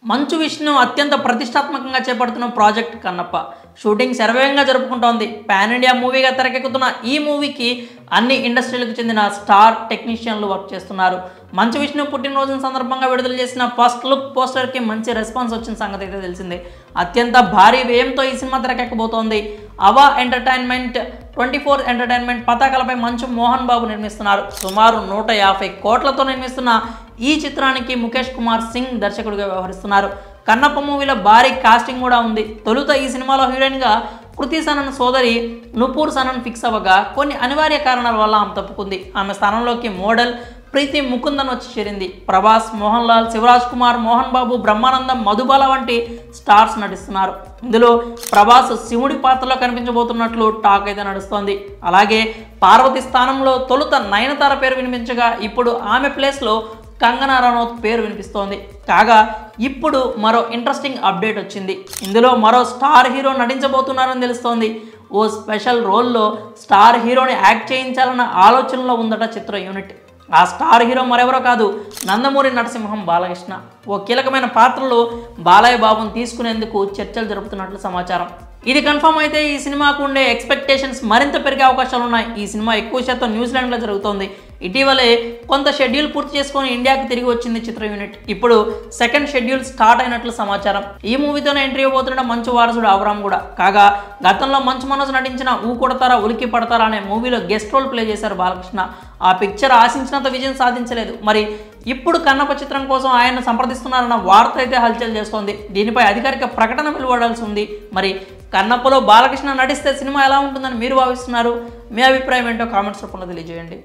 మంచు విష్ణు అత్యంత ప్రతిష్టాత్మకంగా చేపడుతున్న ప్రాజెక్ట్ కన్నప్ప షూటింగ్ శరవేగంగా జరుపుకుంటోంది. పాన్ ఇండియా మూవీగా తెరకెక్కుతున్న ఈ మూవీకి అన్ని ఇండస్ట్రీలకు చెందిన స్టార్ టెక్నీషియన్లు వర్క్ చేస్తున్నారు. మంచు విష్ణు పుట్టినరోజు సందర్భంగా విడుదల చేసిన ఫస్ట్ లుక్ పోస్టర్కి మంచి రెస్పాన్స్ వచ్చిన సంగతి అయితే తెలిసిందే. అత్యంత భారీ వ్యయంతో ఈ సినిమా తెరకెక్కబోతోంది. అవా ఎంటర్టైన్మెంట్ 24 ఎంటర్టైన్మెంట్ పతాకాలపై మంచు మోహన్ బాబు నిర్మిస్తున్నారు. సుమారు 150 కోట్లతో నిర్మిస్తున్న ఈ చిత్రానికి ముఖేష్ కుమార్ సింగ్ దర్శకుడిగా వ్యవహరిస్తున్నారు. కన్నప్ప మూవీలో భారీ కాస్టింగ్ కూడా ఉంది. తొలుత ఈ సినిమాలో హీరోయిన్గా కృతి సనన్ సోదరి నుపూర్ సనన్ ఫిక్స్ అవ్వగా కొన్ని అనివార్య కారణాల వల్ల ఆమె తప్పుకుంది. ఆమె స్థానంలోకి మోడల్ ప్రీతి ముకుందన్ వచ్చి చేరింది. ప్రభాస్, మోహన్ లాల్, శివరాజ్ కుమార్, మోహన్ బాబు, బ్రహ్మానందం, మధుబాల వంటి స్టార్స్ నటిస్తున్నారు. ఇందులో ప్రభాస్ శివుడి పాత్రలో కనిపించబోతున్నట్లు టాక్ అయితే నడుస్తోంది. అలాగే పార్వతి స్థానంలో తొలుత నయనతార పేరు వినిపించగా ఇప్పుడు ఆమె ప్లేస్లో కంగనా రనౌత్ పేరు వినిపిస్తోంది. కాగా ఇప్పుడు మరో ఇంట్రెస్టింగ్ అప్డేట్ వచ్చింది. ఇందులో మరో స్టార్ హీరో నటించబోతున్నారని తెలుస్తోంది. ఓ స్పెషల్ రోల్లో స్టార్ హీరోని యాక్ట్ చేయించాలన్న ఆలోచనలో ఉందట చిత్ర యూనిట్. ఆ స్టార్ హీరో మరెవరో కాదు, నందమూరి నరసింహం బాలకృష్ణ. ఓ కీలకమైన పాత్రలో బాలయ్య బాబును తీసుకునేందుకు చర్చలు జరుపుతున్నట్లు సమాచారం. ఇది కన్ఫర్మ్ అయితే ఈ సినిమాకు ఉండే ఎక్స్పెక్టేషన్స్ మరింత పెరిగే అవకాశాలు ఉన్నాయి. ఈ సినిమా ఎక్కువ శాతం న్యూజిలాండ్లో జరుగుతోంది. ఇటీవలే కొంత షెడ్యూల్ పూర్తి చేసుకొని ఇండియాకి తిరిగి వచ్చింది చిత్ర యూనిట్. ఇప్పుడు సెకండ్ షెడ్యూల్ స్టార్ట్ అయినట్లు సమాచారం. ఈ మూవీతోనే ఎంట్రీ ఇవ్వబోతున్న మంచు వారసుడు అవరామ్ కూడా. కాగా గతంలో మంచు మనోజ్ నటించిన ఊ కొడతారా ఉలికి పడతారా అనే మూవీలో గెస్ట్ రోల్ ప్లే చేశారు బాలకృష్ణ. ఆ పిక్చర్ ఆశించినంత విజయం సాధించలేదు. మరి ఇప్పుడు కన్నప్ప చిత్రం కోసం ఆయన్ను సంప్రదిస్తున్నారన్న వార్త అయితే హల్చల్ చేస్తోంది. దీనిపై అధికారిక ప్రకటన వెలువడాల్సి ఉంది. మరి కన్నప్పలో బాలకృష్ణ నటిస్తే సినిమా ఎలా ఉంటుందని మీరు భావిస్తున్నారు? మీ అభిప్రాయం ఏంటో కామెంట్స్ రూపంలో తెలియజేయండి.